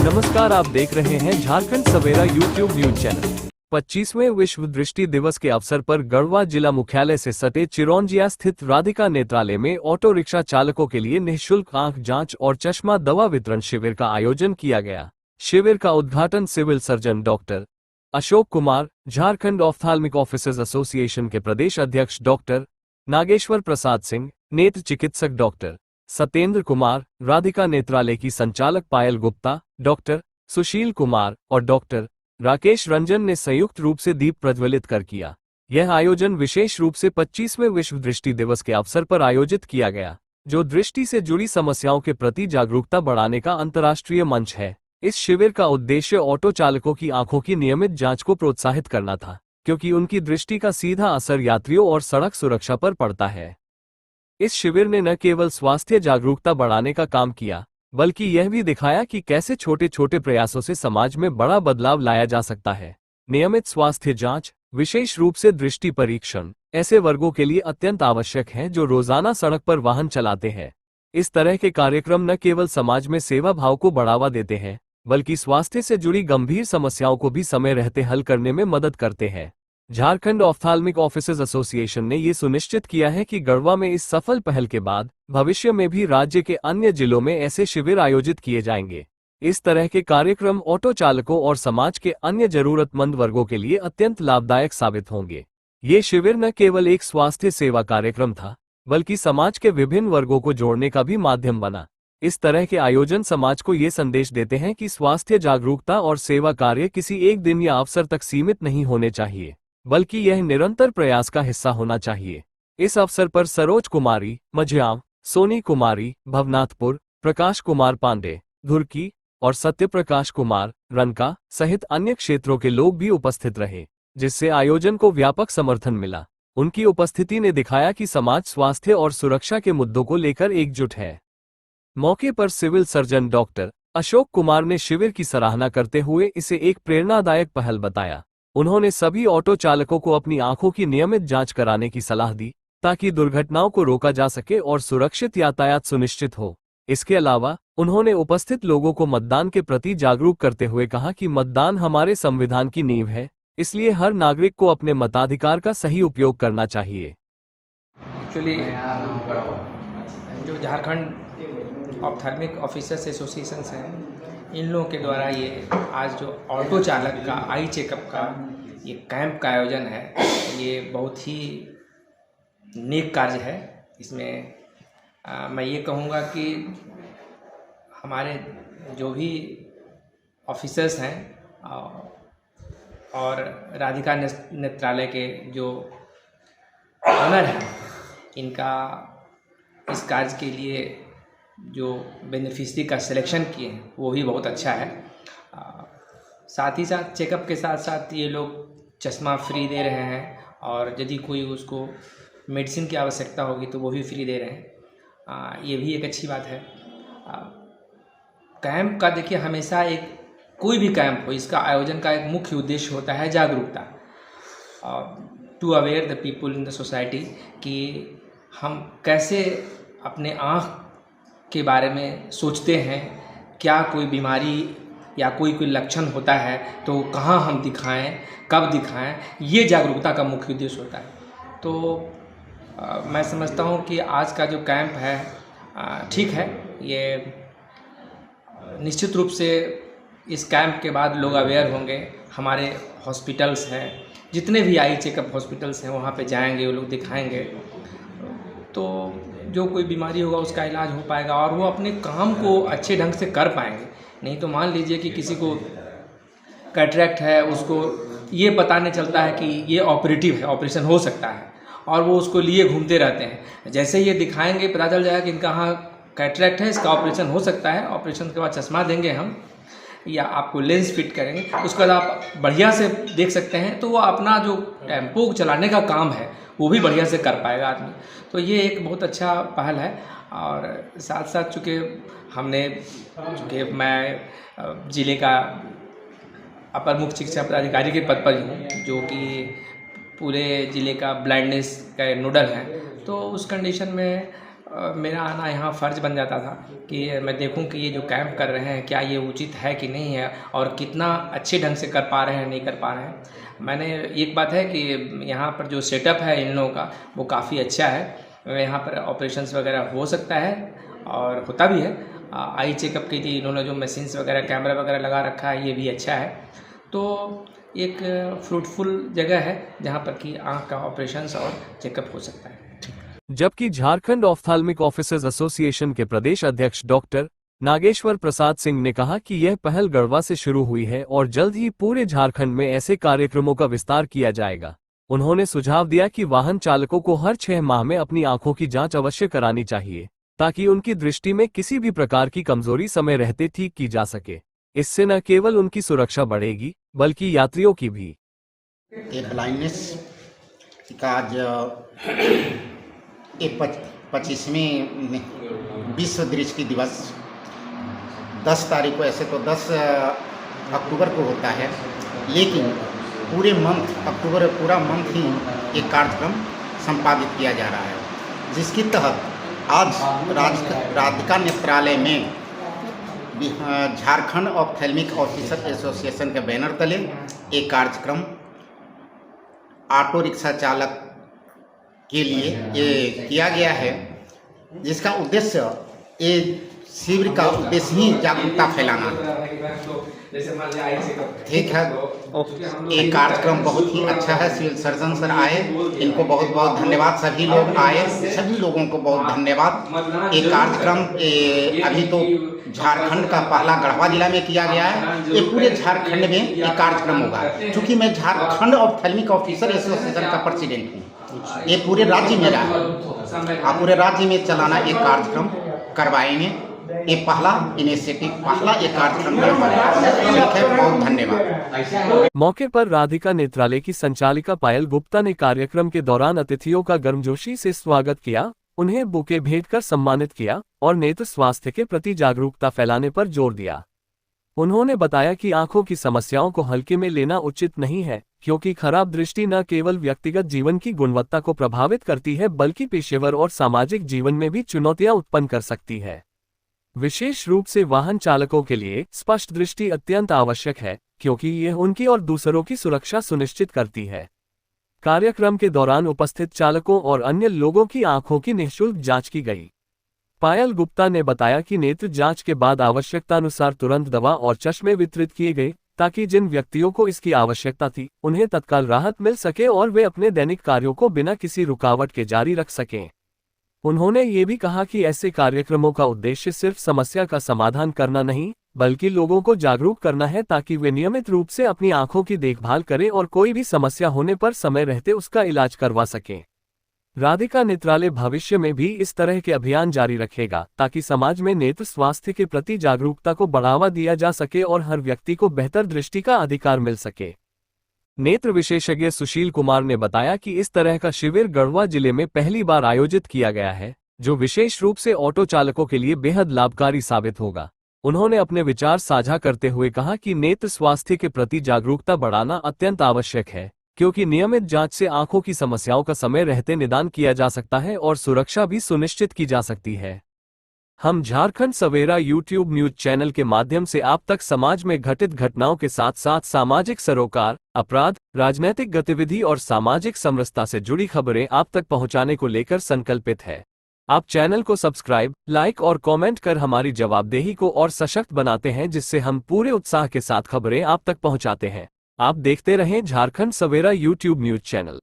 नमस्कार, आप देख रहे हैं झारखंड सवेरा यूट्यूब न्यूज चैनल। 25वें विश्व दृष्टि दिवस के अवसर पर गढ़वा जिला मुख्यालय से सटे चिरौंजिया स्थित राधिका नेत्रालय में ऑटो रिक्शा चालकों के लिए निःशुल्क आंख जांच और चश्मा दवा वितरण शिविर का आयोजन किया गया। शिविर का उद्घाटन civil surgeon doctor Ashok Kumar, Jharkhand ophthalmic officers association के प्रदेश अध्यक्ष डॉक्टर नागेश्वर प्रसाद सिंह, नेत्र चिकित्सक डॉक्टर सत्येंद्र कुमार, राधिका नेत्रालय की संचालक पायल गुप्ता, डॉक्टर सुशील कुमार और डॉक्टर राकेश रंजन ने संयुक्त रूप से दीप प्रज्वलित कर किया। यह आयोजन विशेष रूप से 25वें विश्व दृष्टि दिवस के अवसर पर आयोजित किया गया, जो दृष्टि से जुड़ी समस्याओं के प्रति जागरूकता बढ़ाने का अंतर्राष्ट्रीय मंच है। इस शिविर का उद्देश्य ऑटो चालकों की आंखों की नियमित जांच को प्रोत्साहित करना था, क्योंकि उनकी दृष्टि का सीधा असर यात्रियों और सड़क सुरक्षा पर पड़ता है। इस शिविर ने न केवल स्वास्थ्य जागरूकता बढ़ाने का काम किया, बल्कि यह भी दिखाया कि कैसे छोटे छोटे प्रयासों से समाज में बड़ा बदलाव लाया जा सकता है। नियमित स्वास्थ्य जांच, विशेष रूप से दृष्टि परीक्षण, ऐसे वर्गों के लिए अत्यंत आवश्यक है जो रोजाना सड़क पर वाहन चलाते हैं। इस तरह के कार्यक्रम न केवल समाज में सेवा भाव को बढ़ावा देते हैं, बल्कि स्वास्थ्य से जुड़ी गंभीर समस्याओं को भी समय रहते हल करने में मदद करते हैं। झारखंड ऑफ्थाल्मिक ऑफिसर्स एसोसिएशन ने ये सुनिश्चित किया है कि गढ़वा में इस सफल पहल के बाद भविष्य में भी राज्य के अन्य जिलों में ऐसे शिविर आयोजित किए जाएंगे। इस तरह के कार्यक्रम ऑटो चालकों और समाज के अन्य जरूरतमंद वर्गों के लिए अत्यंत लाभदायक साबित होंगे। ये शिविर न केवल एक स्वास्थ्य सेवा कार्यक्रम था, बल्कि समाज के विभिन्न वर्गों को जोड़ने का भी माध्यम बना। इस तरह के आयोजन समाज को ये संदेश देते हैं कि स्वास्थ्य जागरूकता और सेवा कार्य किसी एक दिन या अवसर तक सीमित नहीं होने चाहिए, बल्कि यह निरंतर प्रयास का हिस्सा होना चाहिए। इस अवसर पर सरोज कुमारी मझियाव, सोनी कुमारी भवनाथपुर, प्रकाश कुमार पांडे धुर्की और सत्य प्रकाश कुमार रनका सहित अन्य क्षेत्रों के लोग भी उपस्थित रहे, जिससे आयोजन को व्यापक समर्थन मिला। उनकी उपस्थिति ने दिखाया कि समाज स्वास्थ्य और सुरक्षा के मुद्दों को लेकर एकजुट है। मौके पर civil surgeon doctor Ashok Kumar ने शिविर की सराहना करते हुए इसे एक प्रेरणादायक पहल बताया। उन्होंने सभी ऑटो चालकों को अपनी आंखों की नियमित जांच कराने की सलाह दी, ताकि दुर्घटनाओं को रोका जा सके और सुरक्षित यातायात सुनिश्चित हो। इसके अलावा उन्होंने उपस्थित लोगों को मतदान के प्रति जागरूक करते हुए कहा कि मतदान हमारे संविधान की नींव है, इसलिए हर नागरिक को अपने मताधिकार का सही उपयोग करना चाहिए। एक्चुअली जो झारखंड ऑप्थाल्मिक ऑफिसर्स एसोसिएशन हैं, इन लोगों के द्वारा ये आज जो ऑटो चालक का आई चेकअप का ये कैंप का आयोजन है, ये बहुत ही नेक कार्य है। इसमें मैं ये कहूँगा कि हमारे जो भी ऑफिसर्स हैं और राधिका नेत्रालय के जो ऑनर हैं, इनका इस कार्य के लिए जो बेनिफिशरी का सिलेक्शन किए हैं वो भी बहुत अच्छा है। साथ ही साथ चेकअप के साथ साथ ये लोग चश्मा फ्री दे रहे हैं, और यदि कोई उसको मेडिसिन की आवश्यकता होगी तो वो भी फ्री दे रहे हैं। ये भी एक अच्छी बात है। कैंप का देखिए, हमेशा एक कोई भी कैंप हो, इसका आयोजन का एक मुख्य उद्देश्य होता है जागरूकता, to aware the people in the society कि हम कैसे अपने आँख के बारे में सोचते हैं, क्या कोई बीमारी या कोई लक्षण होता है तो कहाँ हम दिखाएं, कब दिखाएं, ये जागरूकता का मुख्य उद्देश्य होता है। तो मैं समझता हूँ कि आज का जो कैंप है ठीक है। ये निश्चित रूप से इस कैंप के बाद लोग अवेयर होंगे। हमारे हॉस्पिटल्स हैं, जितने भी आई चेकअप हॉस्पिटल्स हैं, वहाँ पे जाएंगे, वो लोग दिखाएंगे, तो जो कोई बीमारी होगा उसका इलाज हो पाएगा और वो अपने काम को अच्छे ढंग से कर पाएंगे। नहीं तो मान लीजिए कि किसी को कैटरेक्ट है, उसको ये पता नहीं चलता है कि ये ऑपरेटिव है, ऑपरेशन हो सकता है, और वो उसको लिए घूमते रहते हैं। जैसे ये दिखाएंगे पता चल जाएगा कि इनका हाँ कैटरेक्ट है, इसका ऑपरेशन हो सकता है। ऑपरेशन के बाद चश्मा देंगे हम, या आपको लेंस फिट करेंगे, उसके बाद आप बढ़िया से देख सकते हैं, तो वो अपना जो टेम्पो चलाने का काम है वो भी बढ़िया से कर पाएगा आदमी। तो ये एक बहुत अच्छा पहल है। और साथ साथ चूँकि मैं ज़िले का अपर मुख्य शिक्षा पदाधिकारी के पद पर हूँ, जो कि पूरे ज़िले का ब्लाइंडनेस का नोडल है, तो उस कंडीशन में मेरा आना यहाँ फ़र्ज़ बन जाता था कि मैं देखूं कि ये जो कैंप कर रहे हैं क्या ये उचित है कि नहीं है, और कितना अच्छे ढंग से कर पा रहे हैं, नहीं कर पा रहे हैं। मैंने एक बात है कि यहाँ पर जो सेटअप है इन लोगों का वो काफ़ी अच्छा है। यहाँ पर ऑपरेशंस वगैरह हो सकता है और होता भी है। आई चेकअप की थी इन्होंने, जो मशीन्स वगैरह कैमरा वगैरह लगा रखा है, ये भी अच्छा है। तो एक फ्रूटफुल जगह है जहाँ पर कि आँख का ऑपरेशंस और चेकअप हो सकता है। जबकि झारखंड ऑफ्थाल्मिक ऑफिसर्स एसोसिएशन के प्रदेश अध्यक्ष डॉक्टर नागेश्वर प्रसाद सिंह ने कहा कि यह पहल गढ़वा से शुरू हुई है और जल्द ही पूरे झारखंड में ऐसे कार्यक्रमों का विस्तार किया जाएगा। उन्होंने सुझाव दिया कि वाहन चालकों को हर 6 माह में अपनी आंखों की जांच अवश्य करानी चाहिए, ताकि उनकी दृष्टि में किसी भी प्रकार की कमजोरी समय रहते ठीक की जा सके। इससे न केवल उनकी सुरक्षा बढ़ेगी बल्कि यात्रियों की भी। ब्लाइंडनेस का आज 25वें विश्व दृष्टि दिवस 10 तारीख को, ऐसे तो 10 अक्टूबर को होता है, लेकिन पूरे मंथ अक्टूबर पूरा मंथ ही एक कार्यक्रम संपादित किया जा रहा है, जिसके तहत आज राधिका नेत्रालय में झारखंड ऑप्थेल्मिक ऑफिसर एसोसिएशन के बैनर तले एक कार्यक्रम ऑटो रिक्शा चालक के लिए ये किया गया है, जिसका उद्देश्य ये शिविर का उद्देश्य ही जागरूकता फैलाना। ठीक है, ये कार्यक्रम बहुत ही अच्छा है। सिविल सर्जन सर आए, इनको बहुत बहुत धन्यवाद। सभी लोग आए, सभी लोगों को बहुत धन्यवाद। ये कार्यक्रम अभी तो झारखंड का पहला गढ़वा जिला में किया गया है, ये पूरे झारखंड में ये कार्यक्रम होगा। क्योंकि मैं झारखंड ऑप्थेल्मिक ऑफिसर एसोसिएशन का प्रेसिडेंट हूँ, ये पूरे राज्य में रहा, पूरे राज्य में चलाना एक कार्यक्रम करवाएंगे। ये पहला इनिशिएटिव, पहला एक कार्यक्रम ठीक है। बहुत धन्यवाद। मौके पर राधिका नेत्रालय की संचालिका पायल गुप्ता ने कार्यक्रम के दौरान अतिथियों का गर्मजोशी से स्वागत किया, उन्हें बुके भेंट कर सम्मानित किया और नेत्र स्वास्थ्य के प्रति जागरूकता फैलाने पर जोर दिया। उन्होंने बताया कि आंखों की समस्याओं को हल्के में लेना उचित नहीं है, क्योंकि खराब दृष्टि न केवल व्यक्तिगत जीवन की गुणवत्ता को प्रभावित करती है बल्कि पेशेवर और सामाजिक जीवन में भी चुनौतियां उत्पन्न कर सकती है। विशेष रूप से वाहन चालकों के लिए स्पष्ट दृष्टि अत्यंत आवश्यक है, क्योंकि यह उनकी और दूसरों की सुरक्षा सुनिश्चित करती है। कार्यक्रम के दौरान उपस्थित चालकों और अन्य लोगों की आंखों की निःशुल्क जांच की गई। पायल गुप्ता ने बताया कि नेत्र जांच के बाद आवश्यकतानुसार तुरंत दवा और चश्मे वितरित किए गए, ताकि जिन व्यक्तियों को इसकी आवश्यकता थी उन्हें तत्काल राहत मिल सके और वे अपने दैनिक कार्यों को बिना किसी रुकावट के जारी रख सकें। उन्होंने ये भी कहा कि ऐसे कार्यक्रमों का उद्देश्य सिर्फ समस्या का समाधान करना नहीं, बल्कि लोगों को जागरूक करना है, ताकि वे नियमित रूप से अपनी आंखों की देखभाल करें और कोई भी समस्या होने पर समय रहते उसका इलाज करवा सकें। राधिका नेत्रालय भविष्य में भी इस तरह के अभियान जारी रखेगा, ताकि समाज में नेत्र स्वास्थ्य के प्रति जागरूकता को बढ़ावा दिया जा सके और हर व्यक्ति को बेहतर दृष्टि का अधिकार मिल सके। नेत्र विशेषज्ञ सुशील कुमार ने बताया कि इस तरह का शिविर गढ़वा जिले में पहली बार आयोजित किया गया है, जो विशेष रूप से ऑटो चालकों के लिए बेहद लाभकारी साबित होगा। उन्होंने अपने विचार साझा करते हुए कहा कि नेत्र स्वास्थ्य के प्रति जागरूकता बढ़ाना अत्यंत आवश्यक है, क्योंकि नियमित जांच से आंखों की समस्याओं का समय रहते निदान किया जा सकता है और सुरक्षा भी सुनिश्चित की जा सकती है। हम झारखंड सवेरा यूट्यूब न्यूज चैनल के माध्यम से आप तक समाज में घटित घटनाओं के साथ साथ सामाजिक सरोकार, अपराध, राजनीतिक गतिविधि और सामाजिक समरसता से जुड़ी खबरें आप तक पहुंचाने को लेकर संकल्पित है। आप चैनल को सब्सक्राइब, लाइक और कमेंट कर हमारी जवाबदेही को और सशक्त बनाते हैं, जिससे हम पूरे उत्साह के साथ खबरें आप तक पहुंचाते हैं। आप देखते रहें झारखंड सवेरा यूट्यूब न्यूज चैनल।